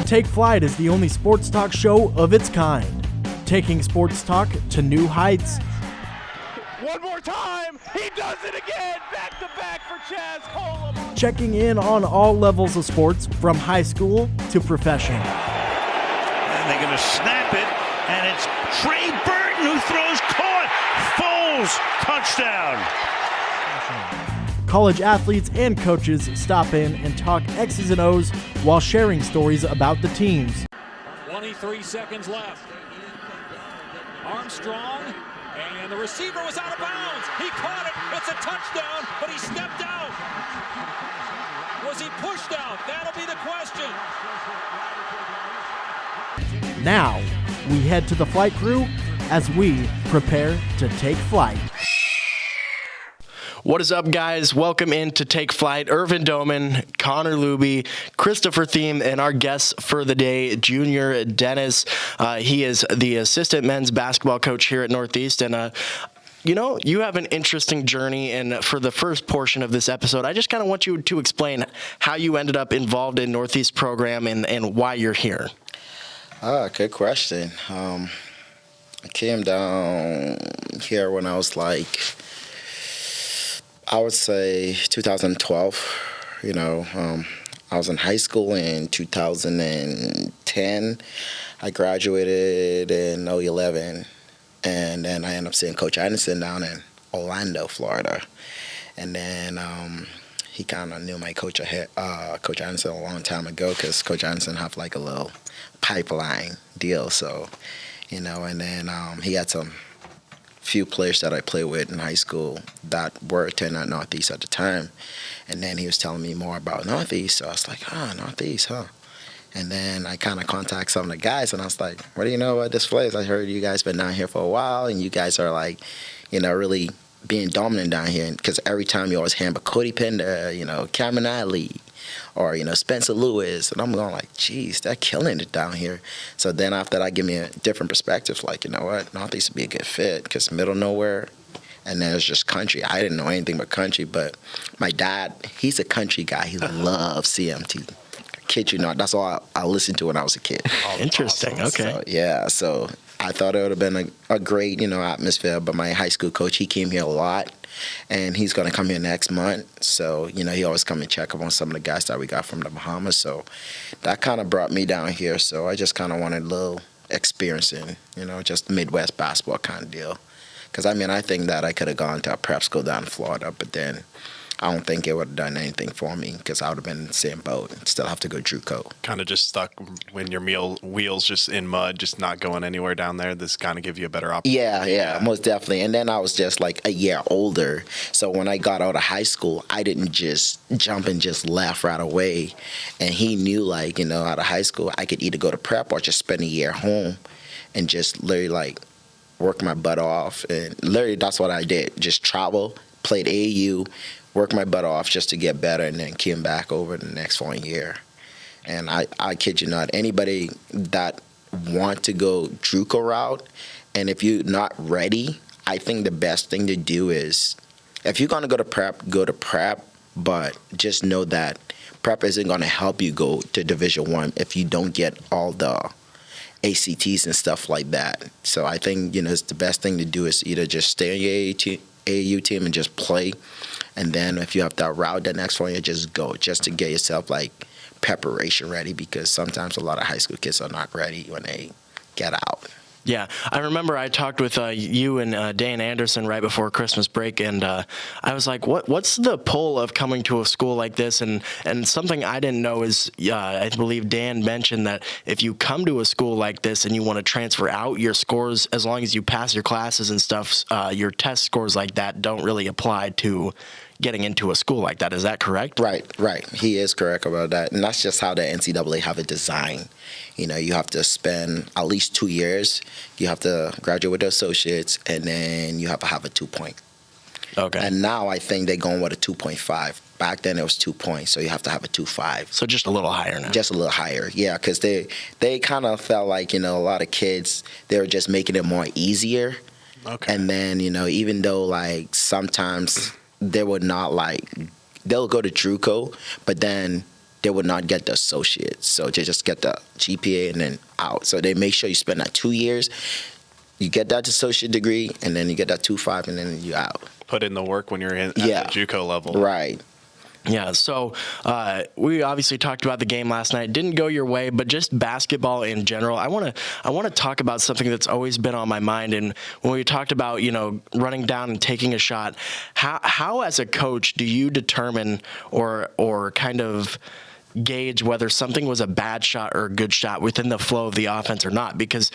Take Flight is the only sports talk show of its kind, taking sports talk to new heights. One more time, he does it again, back to back for Chaz Colum. Checking in on all levels of sports, from high school to professional. And they're going to snap it, and it's Trey Burton who throws caught. Foles, touchdown. College athletes and coaches stop in and talk X's and O's while sharing stories about the teams. 23 seconds left. Armstrong, and the receiver was out of bounds. He caught it. It's a touchdown, but he stepped out. Was he pushed out? That'll be the question. Now, we head to the flight crew as we prepare to take flight. What is up, guys? Welcome in to Take Flight. Irvin Doman, Connor Luby, Christopher Thiem, and our guest for the day, Junior Denis. He is the assistant men's basketball coach here at Northeast, and you have an interesting journey, and for the first portion of this episode, I just kind of want you to explain how you ended up involved in Northeast program and why you're here. Good question. I came down here when I was I would say 2012. I was in high school in 2010. I graduated in 2011, and then I ended up seeing Coach Anderson down in Orlando, Florida. And then he kind of knew my coach Anderson a long time ago, because Coach Anderson have a little pipeline deal. So, and then he had some few players that I played with in high school that were attending at Northeast at the time. And then he was telling me more about Northeast. So I was like, Northeast, huh? And then I kind of contacted some of the guys, and I was like, what do you know about this place? I heard you guys been down here for a while, and you guys are really being dominant down here. Because every time you always handle Cody Pender, Cameron Adley, or, Spencer Lewis. And I'm going geez, they're killing it down here. So then after that, give me a different perspective. Northeast would be a good fit, because middle nowhere. And then it's just country. I didn't know anything but country, but my dad, he's a country guy. He loves CMT. Kid you not, that's all I listened to when I was a kid. Interesting, okay. So I thought it would have been a great, atmosphere. But my high school coach, he came here a lot, and he's going to come here next month. So, he always come and check up on some of the guys that we got from the Bahamas. So that kind of brought me down here. So I just kind of wanted a little experience in, just Midwest basketball kind of deal. Because, I think that I could have gone to a prep school down in Florida, but then I don't think it would have done anything for me, because I would have been in the same boat and still have to go JUCO. Kind of just stuck when your wheels just in mud, just not going anywhere down there. This kind of give you a better opportunity. Yeah, most definitely. And then I was just a year older. So when I got out of high school, I didn't just jump and just laugh right away. And he knew, out of high school, I could either go to prep or just spend a year home and just literally work my butt off. And literally that's what I did. Just travel, played AAU, worked my butt off just to get better, and then came back over the next following year. And I kid you not, anybody that want to go JUCO route, and if you're not ready, I think the best thing to do is, if you're going to go to prep, but just know that prep isn't going to help you go to Division I if you don't get all the ACTs and stuff like that. So I think, it's the best thing to do is either just stay on your AAU team and just play. And then if you have that route the next one, you just go, just to get yourself preparation ready, because sometimes a lot of high school kids are not ready when they get out. Yeah, I remember I talked with you and Dan Anderson right before Christmas break, and I was like, what's the pull of coming to a school like this? And something I didn't know is, I believe Dan mentioned that if you come to a school like this and you want to transfer out, your scores, as long as you pass your classes and stuff, your test scores like that don't really apply to getting into a school like that. Is that correct? Right. He is correct about that. And that's just how the NCAA have it designed. You have to spend at least 2 years. You have to graduate with the associates, and then you have to have a 2 point. Okay. And now I think they're going with a 2.5. Back then it was 2 points, so you have to have a 2.5. So just a little higher now. Just a little higher, yeah, because they kind of felt like, a lot of kids, they were just making it more easier. Okay. And then, even though sometimes they would not they'll go to JUCO, but then they would not get the associates. So they just get the GPA and then out. So they make sure you spend that 2 years. You get that associate degree, and then you get that 2.5, and then you out. Put in the work when you're at the JUCO level. Right. Yeah, so we obviously talked about the game last night. Didn't go your way, but just basketball in general. I want to talk about something that's always been on my mind. And when we talked about running down and taking a shot, how as a coach do you determine or kind of gauge whether something was a bad shot or a good shot within the flow of the offense or not? Because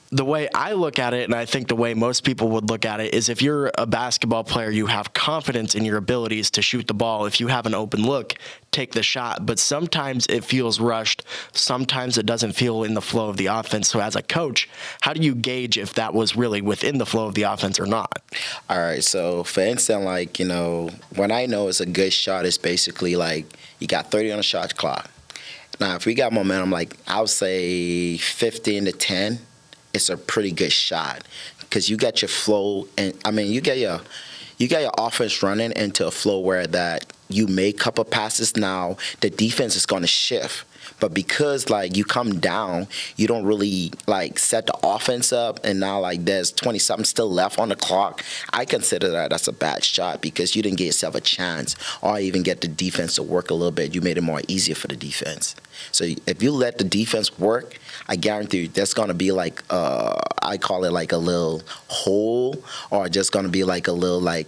the way I look at it, and I think the way most people would look at it, is if you're a basketball player, you have confidence in your abilities to shoot the ball. If you have an open look, take the shot. But sometimes it feels rushed. Sometimes it doesn't feel in the flow of the offense. So as a coach, how do you gauge if that was really within the flow of the offense or not? All right. So for instance, when I know it's a good shot, it's basically you got 30 on the shot clock. Now, if we got momentum, I would say 15 to 10. It's a pretty good shot because you got your flow, and you get your offense running into a flow where that you make a couple passes. Now the defense is going to shift, but because you come down, you don't really set the offense up, and now there's 20 something still left on the clock. I consider that's a bad shot because you didn't get yourself a chance or even get the defense to work a little bit. You made it more easier for the defense. So if you let the defense work, I guarantee you there's going to be I call it a little hole, or just going to be a little I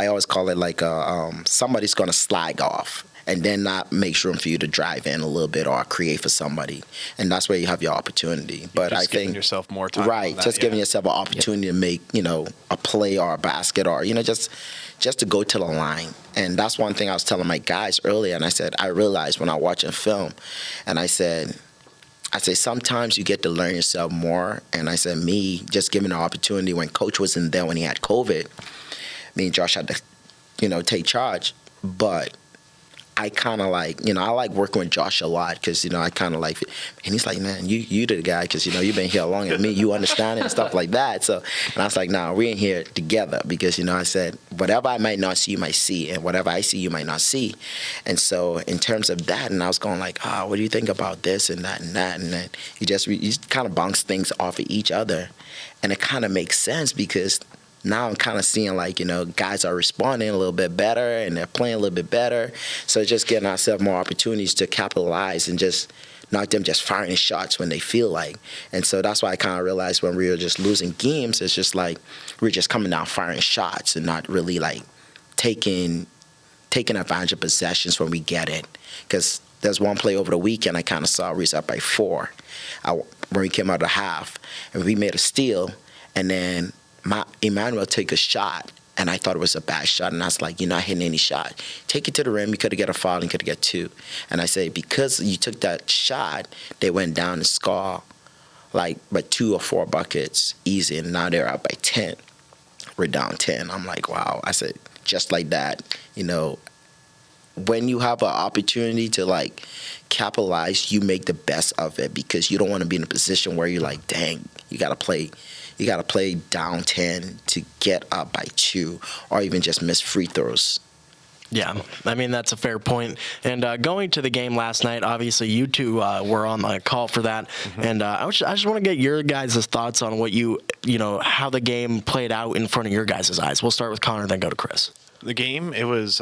always call it somebody's going to slag off and then not make room for you to drive in a little bit or create for somebody. And that's where you have your opportunity. But I think giving yourself more time. Right, giving yourself an opportunity to make, a play or a basket or, just to go to the line. And that's one thing I was telling my guys earlier, and I said, I realized when I was watching film, and I say sometimes you get to learn yourself more. And I said, me just giving the opportunity when Coach wasn't there when he had COVID, me and Josh had to, take charge. But I kind of I like working with Josh a lot because, I kind of and he's like, man, you the guy because, you've been here longer than me, you understand it and stuff like that. So, and I was like, nah, we're in here together because, I said, whatever I might not see, you might see, and whatever I see, you might not see. And so in terms of that, and I was going what do you think about this and that and that? And then you just kind of bounce things off of each other. And it kind of makes sense because now I'm kind of seeing guys are responding a little bit better and they're playing a little bit better. So just getting ourselves more opportunities to capitalize and just not them just firing shots when they feel like. And so that's why I kind of realized when we were just losing games, it's just we're just coming down firing shots and not really taking advantage of possessions when we get it. Because there's one play over the weekend I kind of saw we was up by 4 when we came out of the half, and we made a steal, and then Emmanuel took a shot, and I thought it was a bad shot, and I was like, you're not hitting any shot. Take it to the rim. You could have got a foul and could have got 2. And I say, because you took that shot, they went down and scored by 2 or 4 buckets easy, and now they're up by 10. We're down 10. I'm like, wow. I said, just like that, when you have an opportunity to capitalize, you make the best of it because you don't want to be in a position where you're like, dang, you got to play down 10 to get up by 2 or even just miss free throws. Yeah, that's a fair point. And going to the game last night, obviously you two were on the call for that. Mm-hmm. And I just want to get your guys' thoughts on what how the game played out in front of your guys' eyes. We'll start with Connor, then go to Chris. The game, it was,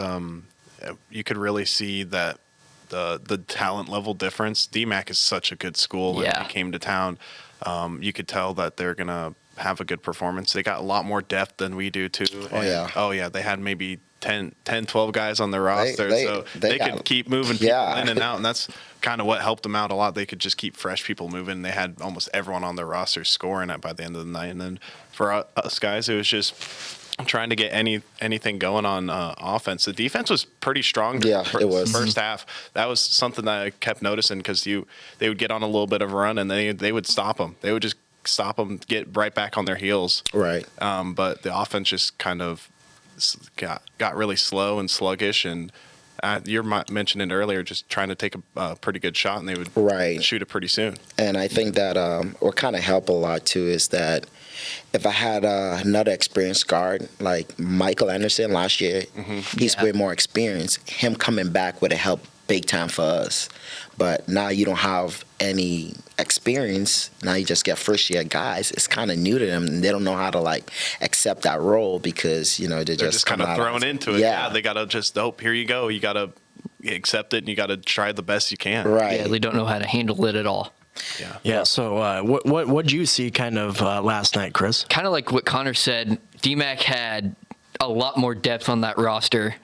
you could really see that the talent level difference. DMAC is such a good school. When he came to town, you could tell that they're going to have a good performance. They got a lot more depth than we do, too. Oh, yeah. They had maybe 10, 12 guys on their roster, so they could keep moving people in and out, and that's kind of what helped them out a lot. They could just keep fresh people moving. They had almost everyone on their roster scoring by the end of the night. And then for us guys, it was just trying to get anything going on offense. The defense was pretty strong. Yeah, it was. First half. That was something that I kept noticing because they would get on a little bit of a run and they would stop them. They would just stop them, get right back on their heels. Right. But the offense just kind of got really slow and sluggish, and you mentioned it earlier, just trying to take a pretty good shot, and they would shoot it pretty soon. And I think that what kind of helped a lot too is that if I had another experienced guard like Michael Anderson last year, he's way more experienced. Him coming back would have helped big time for us. But now you don't have any experience. Now you just get first year guys. It's kind of new to them, and they don't know how to like accept that role because they're just kind of thrown into it. Yeah, they gotta just here you go. You gotta accept it, and you gotta try the best you can. Right. Yeah, they don't know how to handle it at all. Yeah. So what'd you see kind of last night, Chris? Kind of like what Connor said. DMAC had a lot more depth on that roster.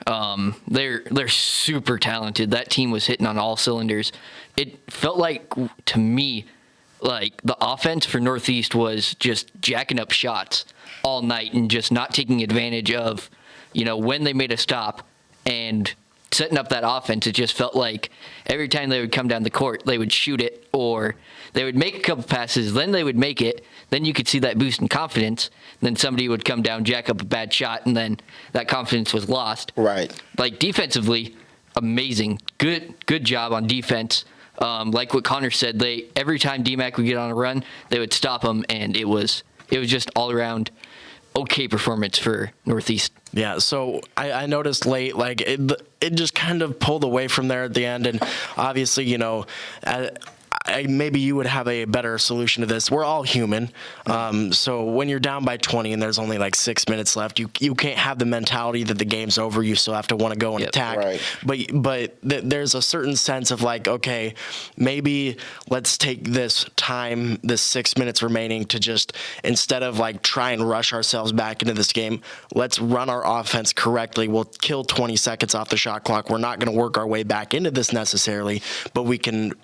They're super talented. That team was hitting on all cylinders. It felt like, to me, like the offense for Northeast was just jacking up shots all night and just not taking advantage of, when they made a stop and setting up that offense. It just felt like every time they would come down the court, they would shoot it, or they would make a couple passes, then they would make it. Then you could see that boost in confidence. Then somebody would come down, jack up a bad shot, and then that confidence was lost. Right. Like defensively, amazing. Good job on defense. Like what Connor said, every time DMAC would get on a run, they would stop them, and it was just all around okay performance for Northeast. Yeah, so I noticed late, like it just kind of pulled away from there at the end, and obviously, maybe you would have a better solution to this. We're all human. So when you're down by 20 and there's only like 6 minutes left, you can't have the mentality that the game's over. You still have to want to go and attack. Right. But there's a certain sense of like, okay, maybe let's take this time, this 6 minutes remaining, to just, instead of like try and rush ourselves back into this game, let's run our offense correctly. We'll kill 20 seconds off the shot clock. We're not going to work our way back into this necessarily, but we can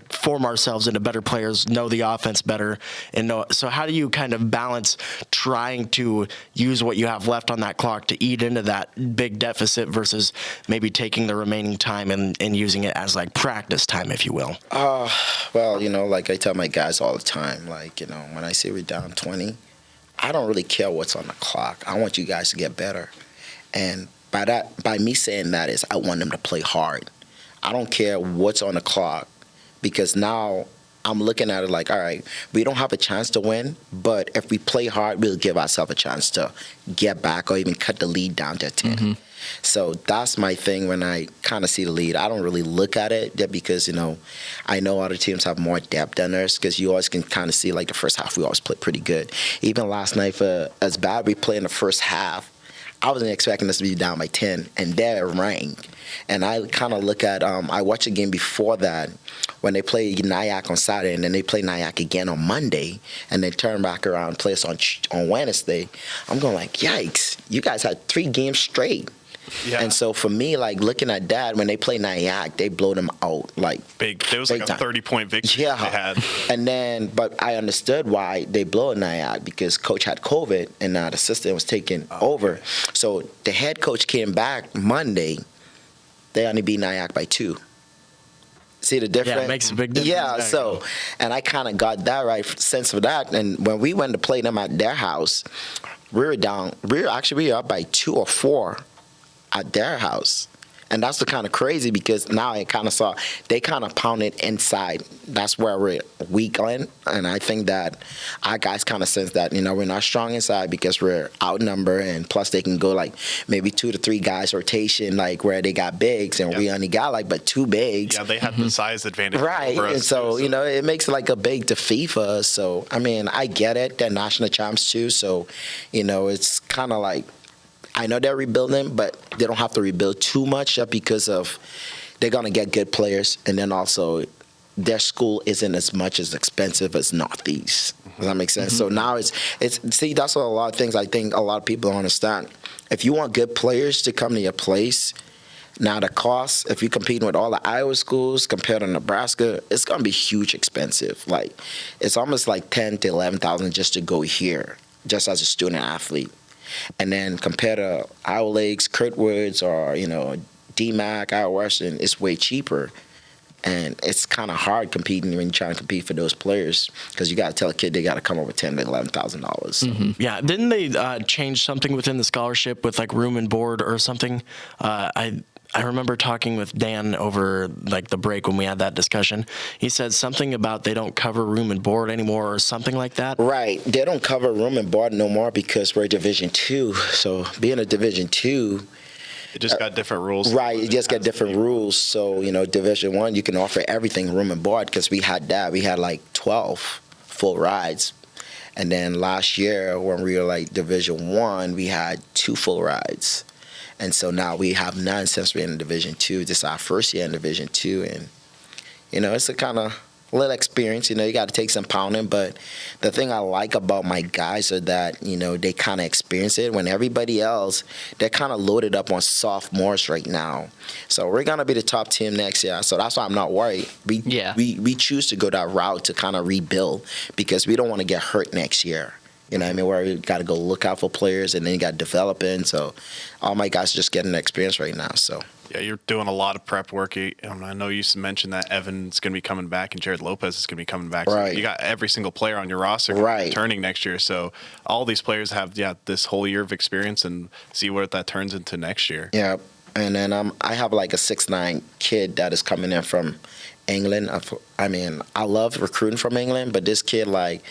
form ourselves into better players, know the offense better, and know. So how do you kind of balance trying to use what you have left on that clock to eat into that big deficit versus maybe taking the remaining time and using it as like practice time, if you will? Well, like I tell my guys all the time, like, when I say we're down 20, I don't really care what's on the clock. I want you guys to get better. And by me saying that is I want them to play hard. I don't care what's on the clock, because now I'm looking at it like, all right, we don't have a chance to win, but if we play hard, we'll give ourselves a chance to get back or even cut the lead down to 10. So that's my thing when I kind of see the lead. I don't really look at it because, I know other teams have more depth than us, because you always can kind of see, like, the first half we always play pretty good. Even last night, for as bad we play in the first half, I wasn't expecting us to be down by 10, and they're ranked. And I kind of look at, I watched a game before that when they played Nyack on Saturday, and then they play Nyack again on Monday, and they turn back around and play us on Wednesday. I'm going like, yikes, you guys had 3 games straight. Yeah. And so for me, like, looking at that, when they play Nyack, they blow them out like big. There was like a 30-point victory they had. And then, but I understood why they blow Nyack, because coach had COVID and now the assistant was taking over. So the head coach came back Monday. They only beat Nyack by 2. See the difference? Yeah, it makes a big difference. Yeah, so, and I kind of got that right sense of that. And when we went to play them at their house, we were up by 2 or 4 at their house. And that's the kind of crazy, because now I kind of saw they kind of pounded inside. That's where we're weak in. And I think that our guys kind of sense that, we're not strong inside because we're outnumbered. And plus they can go like maybe 2 to 3 guys rotation, like where they got bigs, and we only got like but 2 bigs. Yeah, they have the size advantage. Right. And so, it makes it like a big defeat for us. So, I mean, I get it. They're national champs too. So, it's kind of like, I know they're rebuilding, but they don't have to rebuild too much just because of they're going to get good players. And then also their school isn't as much as expensive as Northeast. Does that make sense? So now it's see, that's what a lot of things I think a lot of people don't understand. If you want good players to come to your place, now the cost, if you're competing with all the Iowa schools compared to Nebraska, it's going to be huge expensive. Like, it's almost like $10,000 to $11,000 just to go here, just as a student athlete. And then compared to Iowa Lakes, Kurtwoods, or, DMAC, Iowa Western, it's way cheaper. And it's kind of hard competing when you're trying to compete for those players, because you got to tell a kid they got to come over $10,000 to $11,000. Yeah, didn't they change something within the scholarship with like room and board or something? I remember talking with Dan over like the break when we had that discussion. He said something about they don't cover room and board anymore or something like that. Right. They don't cover room and board no more because we're Division II. So being a Division II, it just got different rules. Right. It just got different rules. So, Division I, you can offer everything room and board because we had that. We had like 12 full rides. And then last year when we were like Division I, we had 2 full rides. And so now we have none since we're in Division II. This is our first year in Division II. And, it's a kind of little experience. You got to take some pounding. But the thing I like about my guys are that, they kind of experience it. When everybody else, they're kind of loaded up on sophomores right now. So we're going to be the top team next year. So that's why I'm not worried. We choose to go that route to kind of rebuild because we don't want to get hurt next year. Where we got to go look out for players and then you got to develop in. So all my guys are just getting the experience right now. So. Yeah, you're doing a lot of prep work. I know you mentioned that Evan's going to be coming back and Jared Lopez is going to be coming back. Right. So you got every single player on your roster returning next year. So all these players have this whole year of experience and see what that turns into next year. Yeah, and then I have like a 6'9" kid that is coming in from England. I love recruiting from England, but this kid, like,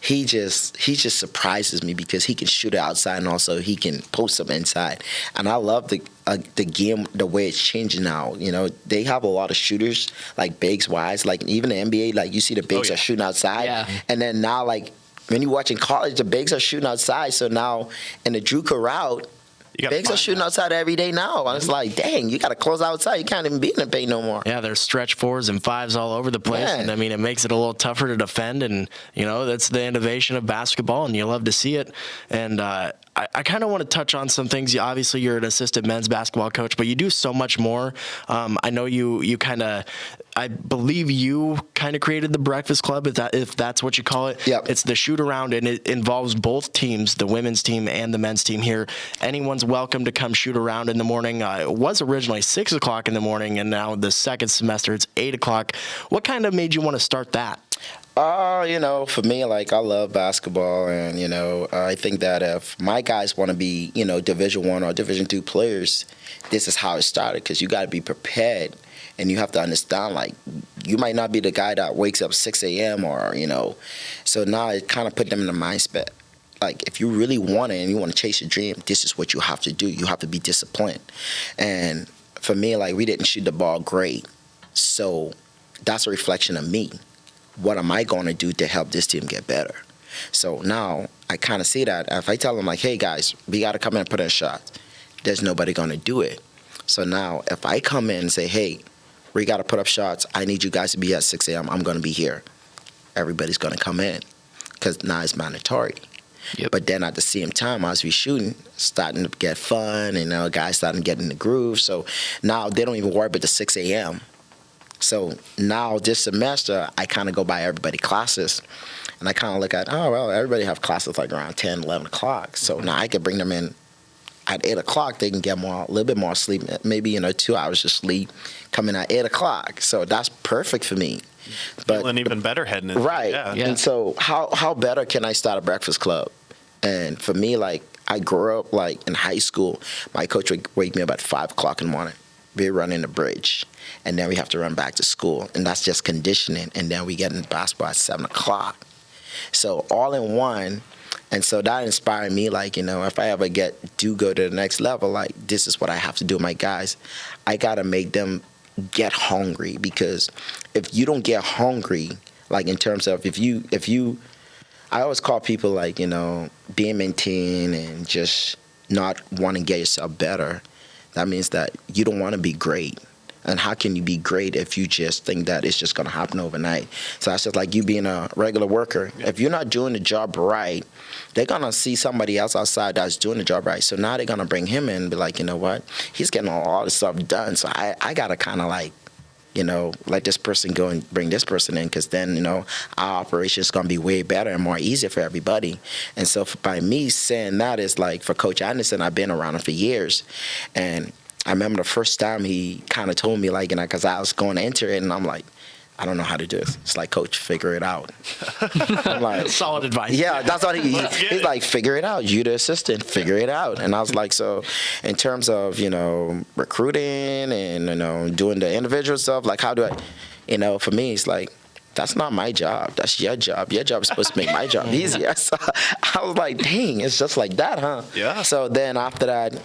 he just surprises me because he can shoot it outside and also he can post them inside. And I love the game, the way it's changing now. They have a lot of shooters, like bigs wise, like even the NBA, like you see the bigs are shooting outside, and then now like when you watch in college, the bigs are shooting outside. So now in the JUCO route, bigs are shooting outside every day now. And it's like, dang, you got to close outside. You can't even be in the paint no more. Yeah, there's stretch 4s and 5s all over the place. Yeah. And, it makes it a little tougher to defend. And, that's the innovation of basketball, and you love to see it. And I kind of want to touch on some things. Obviously, you're an assistant men's basketball coach, but you do so much more. I know you kind of, I believe you kind of created the Breakfast Club, if that's what you call it. Yep. It's the shoot around, and it involves both teams, the women's team and the men's team here. Anyone's welcome to come shoot around in the morning. It was originally 6 o'clock in the morning, and now the second semester it's 8 o'clock. What kind of made you want to start that? For me, like, I love basketball, and, I think that if my guys want to be, Division I or Division II players, this is how it started, because you got to be prepared, and you have to understand, like, you might not be the guy that wakes up 6 a.m. or, so now it kind of put them in the mindset. Like, if you really want it and you want to chase your dream, this is what you have to do. You have to be disciplined. And for me, like, we didn't shoot the ball great, so that's a reflection of me. What am I going to do to help this team get better? So now I kind of see that. If I tell them, like, hey, guys, we got to come in and put in shots, there's nobody going to do it. So now if I come in and say, hey, we got to put up shots, I need you guys to be at 6 a.m., I'm going to be here. Everybody's going to come in because now it's mandatory. Yep. But then at the same time, as we shooting, starting to get fun, and guys starting to get in the groove. So now they don't even worry about the 6 a.m., So now this semester, I kind of go by everybody's classes, and I kind of look at, everybody have classes like around 10, 11 o'clock. So now I could bring them in at 8 o'clock. They can get a little bit more sleep, maybe 2 hours of sleep, coming at 8 o'clock. So that's perfect for me. But feeling even better heading in. Right. Yeah. And so how better can I start a breakfast club? And for me, like, I grew up, like, in high school, my coach would wake me up at 5 o'clock in the morning. We're running the bridge, and then we have to run back to school, and that's just conditioning, and then we get in basketball at 7 o'clock. So all in one, and so that inspired me, like, if I ever do go to the next level, like, this is what I have to do with my guys. I got to make them get hungry, because if you don't get hungry, like, in terms of if you I always call people, like, being maintained and just not want to get yourself better. That means that you don't want to be great. And how can you be great if you just think that it's just going to happen overnight? So that's just like you being a regular worker. Yeah. If you're not doing the job right, they're going to see somebody else outside that's doing the job right. So now they're going to bring him in and be like, you know what? He's getting all this stuff done. So I got to kind of like, let this person go and bring this person in, because then, our operation is going to be way better and more easier for everybody. And so by me saying that, is like, for Coach Anderson, I've been around him for years. And I remember the first time he kind of told me, like, because I was going to enter it, and I'm like, I don't know how to do this. It's like, coach, figure it out. I'm like, solid advice. Yeah, that's what he's like, figure it out. You the assistant, figure it out. And I was like, so in terms of, recruiting and, doing the individual stuff, like how do I, for me, it's like, that's not my job. That's your job. Your job is supposed to make my job easier. So I was like, dang, it's just like that, huh? Yeah. So then after that,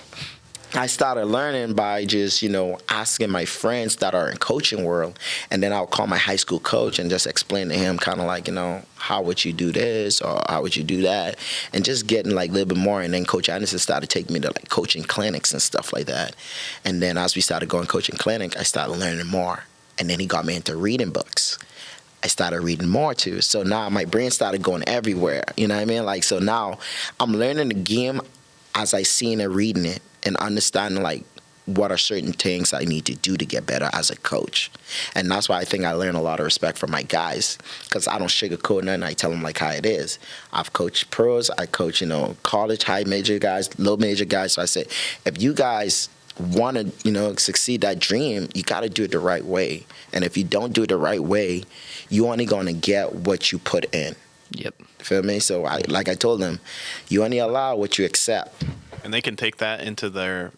I started learning by just, asking my friends that are in coaching world. And then I'll call my high school coach and just explain to him kind of like, how would you do this or how would you do that? And just getting like a little bit more. And then Coach Anderson started taking me to like coaching clinics and stuff like that. And then as we started going coaching clinic, I started learning more. And then he got me into reading books. I started reading more too. So now my brain started going everywhere. You know what I mean? Like, so now I'm learning the game as I seen it, reading it, and understanding like what are certain things I need to do to get better as a coach. And that's why I think I learn a lot of respect from my guys, because I don't sugarcoat nothing. I tell them like how it is. I've coached pros. I coach, college, high major guys, low major guys. So I say, if you guys want to, succeed that dream, you got to do it the right way. And if you don't do it the right way, you're only going to get what you put in. Yep. Feel me? So like I told them, you only allow what you accept. And they can take that into their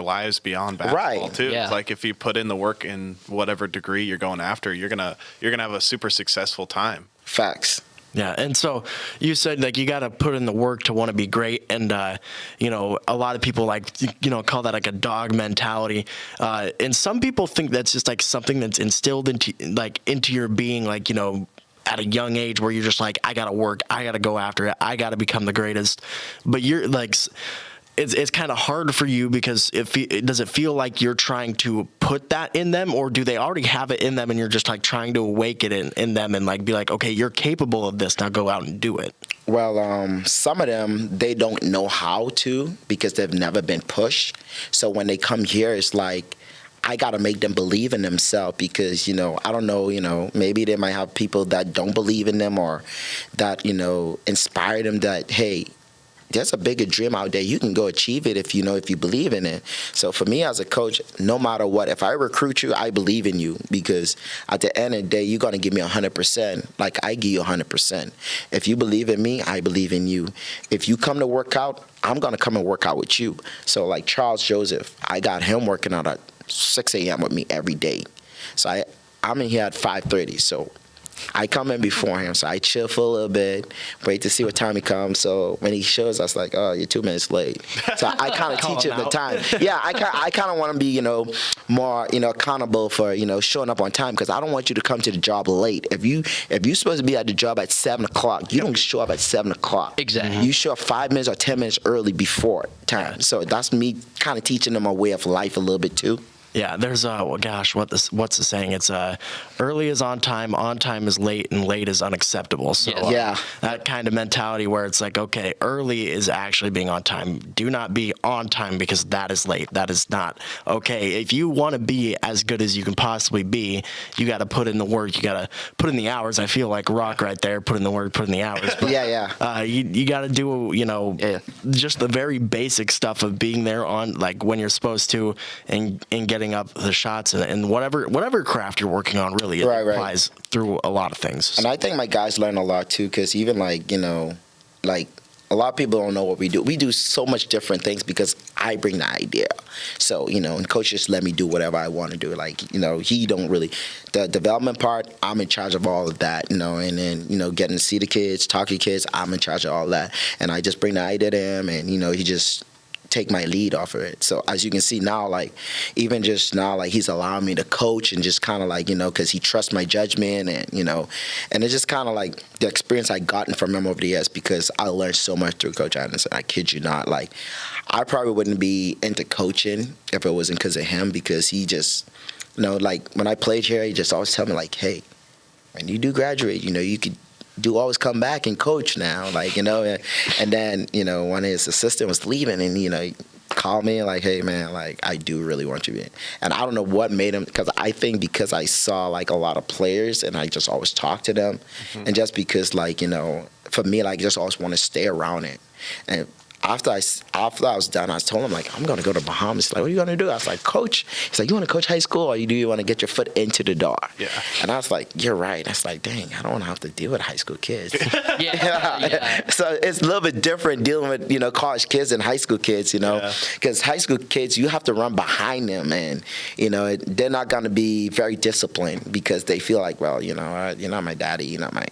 lives beyond basketball too. Yeah. It's like if you put in the work in whatever degree you're going after, you're gonna have a super successful time. Facts. Yeah, and so you said like you got to put in the work to want to be great, and a lot of people call that like a dog mentality, and some people think that's just like something that's instilled into your being, at a young age, where you're just like, I gotta work, I gotta go after it, I gotta become the greatest. But you're like, it's kind of hard for you because does it feel like you're trying to put that in them, or do they already have it in them and you're just like trying to awaken it in them and like be like, okay, you're capable of this, now go out and do it? Well, some of them, they don't know how to because they've never been pushed. So when they come here, it's like, I got to make them believe in themselves because, I don't know, maybe they might have people that don't believe in them or that, inspire them that, hey, there's a bigger dream out there. You can go achieve it if you believe in it. So for me as a coach, no matter what, if I recruit you, I believe in you because at the end of the day, you're going to give me 100%. Like I give you 100%. If you believe in me, I believe in you. If you come to work out, I'm going to come and work out with you. So like Charles Joseph, I got him working out at 6 a.m. with me every day. So I'm in here at 5:30. So I come in before him. So I chill for a little bit, wait to see what time he comes. So when he shows us, like, oh, you're 2 minutes late. So I kind of teach him the time. Yeah, I kind of want to be, more, accountable for, showing up on time because I don't want you to come to the job late. If you're supposed to be at the job at 7 o'clock, you don't show up at 7 o'clock. Exactly. You show up 5 minutes or 10 minutes early before time. So that's me kind of teaching them a way of life a little bit too. Yeah, there's what's the saying? It's early is on time is late, and late is unacceptable. So that kind of mentality where it's like, okay, early is actually being on time. Do not be on time because that is late. That is not okay. If you want to be as good as you can possibly be, you got to put in the work. You got to put in the hours. I feel like Rock right there, put in the work, put in the hours. But, you got to do just the very basic stuff of being there on like when you're supposed to and getting up the shots and whatever craft you're working on, really, it applies through a lot of things. And I think my guys learn a lot too, because even like a lot of people don't know what we do. We do so much different things because I bring the idea. So, and coach just let me do whatever I want to do. Like, he don't really, the development part, I'm in charge of all of that, and then, getting to see the kids, talk to kids, I'm in charge of all that. And I just bring the idea to him and, he just take my lead off of it. So as you can see now, like even just now, like he's allowing me to coach and just kind of like, because he trusts my judgment and, and it's just kind of like the experience I gotten from him over the years because I learned so much through Coach Anderson. I kid you not. Like I probably wouldn't be into coaching if it wasn't because of him because he just, like when I played here, he just always tell me like, hey, when you do graduate, you could always come back and coach now, like, and then, one of his assistant was leaving and, he called me like, hey man, like I do really want you in. And I don't know what made him, because I think because I saw like a lot of players and I just always talk to them and just because like, for me, like just always want to stay around it. And after I was done, I told him, like, I'm going to go to Bahamas. He's like, what are you going to do? I was like, coach. He's like, you want to coach high school, or do you want to get your foot into the door? Yeah. And I was like, you're right. I was like, dang, I don't want to have to deal with high school kids. Yeah. So it's a little bit different dealing with, college kids and high school kids, because high school kids, you have to run behind them, and, they're not going to be very disciplined because they feel like, well, you're not my daddy, you're not my,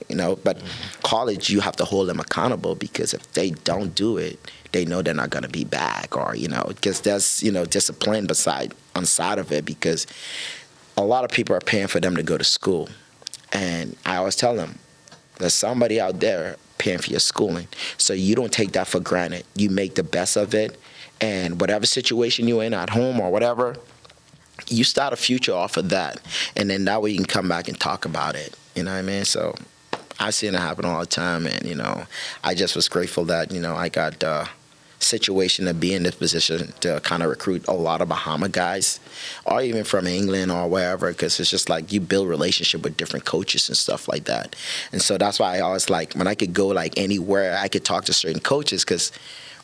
but college, you have to hold them accountable, because if they don't do it, they know they're not going to be back, or, because there's, discipline on side of it, because a lot of people are paying for them to go to school. And I always tell them, there's somebody out there paying for your schooling. So you don't take that for granted. You make the best of it. And whatever situation you're in at home or whatever, you start a future off of that. And then that way you can come back and talk about it. You know what I mean? So I've seen it happen all the time. And, I just was grateful that, I got situation to be in this position to kind of recruit a lot of Bahama guys, or even from England or wherever, because it's just like you build relationship with different coaches and stuff like that. And so that's why I always like when I could go like anywhere, I could talk to certain coaches, because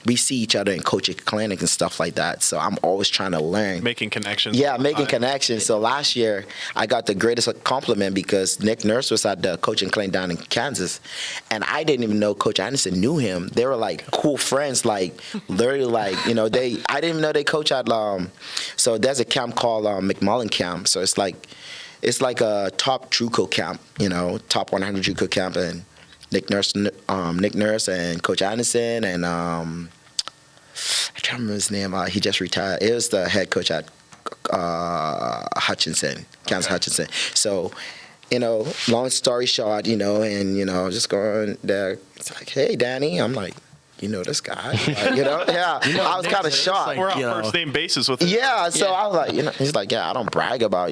we see each other in coaching clinics and stuff like that. So I'm always trying to learn. Making connections. Yeah, making connections. So last year, I got the greatest compliment because Nick Nurse was at the coaching clinic down in Kansas. And I didn't even know Coach Anderson knew him. They were like cool friends, like literally like, I didn't even know they coach at, so there's a camp called McMullen Camp. So it's like a top JUCO camp, top 100 JUCO camp. And Nick Nurse and Coach Anderson and I can't remember his name. He just retired. It was the head coach at Hutchinson, Kansas Hutchinson. So, long story short, just going there. It's like, hey, Danny. I'm like, this guy. Yeah. I was kind of shocked. We're on first name basis with him. Yeah. So I was like, he's like, yeah, I don't brag about,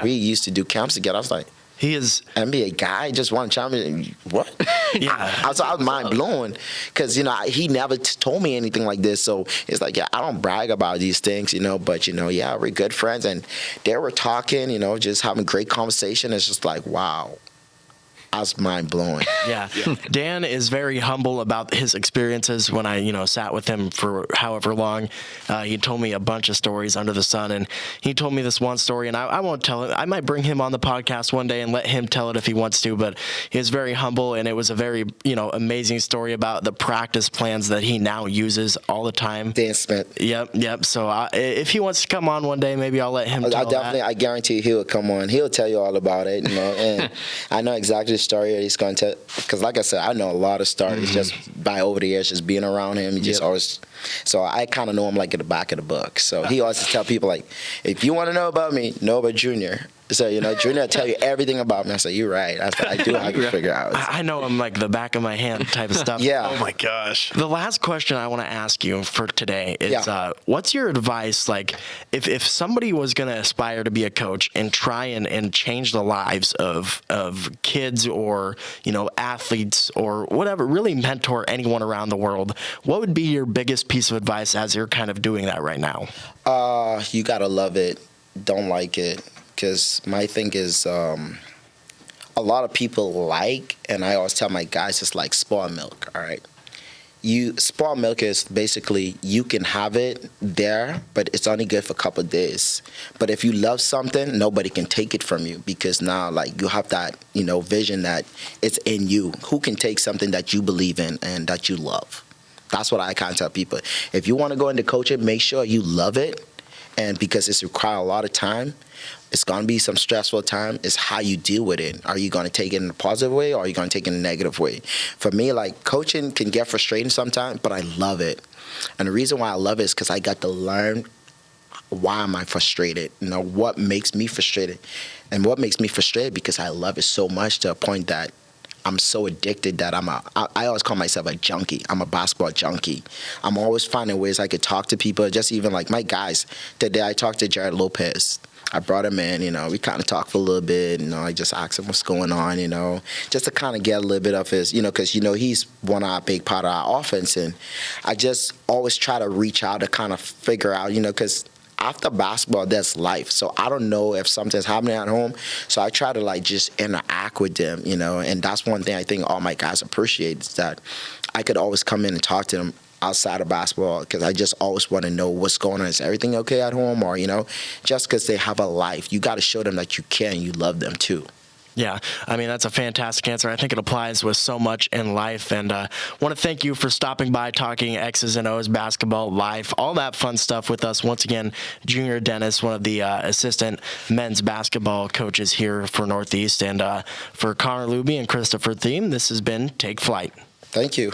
we used to do camps together. I was like, he is NBA guy, just won champion. What? Yeah. I was mind blown because he never told me anything like this. So it's like, yeah, I don't brag about these things, but yeah, we're good friends, and they were talking, just having great conversation. It's just like, wow. I was mind blowing. Yeah. Dan is very humble about his experiences. When I, sat with him for however long, he told me a bunch of stories under the sun, and he told me this one story, and I won't tell it. I might bring him on the podcast one day and let him tell it if he wants to, but he was very humble, and it was a very, amazing story about the practice plans that he now uses all the time. Dan Smith. Yep. So if he wants to come on one day, maybe I'll let him tell that. I guarantee he will come on. He'll tell you all about it, and I know exactly the story he's going to tell, because like I said, I know a lot of stories just by over the years, just being around him. He just always, so I kind of know him like at the back of the book. So he always tell people like, if you want to know about me, know about Junior. So, Junior will tell you everything about me. I say, you're right. I do have to figure out. I know him like the back of my hand type of stuff. Yeah. Oh, my gosh. The last question I want to ask you for today is, what's your advice? Like, if somebody was going to aspire to be a coach and try and change the lives of kids or, athletes or whatever, really mentor anyone around the world, what would be your biggest piece of advice as you're kind of doing that right now? You got to love it. Don't like it. Because my thing is, a lot of people like, and I always tell my guys, it's like spoiled milk, all right? Spoiled milk is basically you can have it there, but it's only good for a couple of days. But if you love something, nobody can take it from you, because now, like, you have that, vision that it's in you. Who can take something that you believe in and that you love? That's what I kind of tell people. If you want to go into coaching, make sure you love it, and because it's require a lot of time. It's going to be some stressful time. It's how you deal with it. Are you going to take it in a positive way, or are you going to take it in a negative way? For me, like, coaching can get frustrating sometimes, but I love it. And the reason why I love it is because I got to learn why am I frustrated? What makes me frustrated? And what makes me frustrated because I love it so much to a point that I'm so addicted that I always call myself a junkie. I'm a basketball junkie. I'm always finding ways I could talk to people, just even like my guys. Today I talked to Jared Lopez. I brought him in, we kind of talked for a little bit, I just asked him what's going on, just to kind of get a little bit of his, because, he's one of our big part of our offense, and I just always try to reach out to kind of figure out, because after basketball, that's life. So I don't know if something's happening at home, so I try to, like, just interact with them, and that's one thing I think all my guys appreciate is that I could always come in and talk to them outside of basketball, because I just always want to know what's going on. Is everything okay at home? Or, just because they have a life, you got to show them that you love them too. Yeah, I mean, that's a fantastic answer. I think it applies with so much in life. And want to thank you for stopping by, talking X's and O's, basketball, life, all that fun stuff with us. Once again, Junior Denis, one of the assistant men's basketball coaches here for Northeast. And for Connor Luby and Christopher Thiem, this has been Take Flight. Thank you.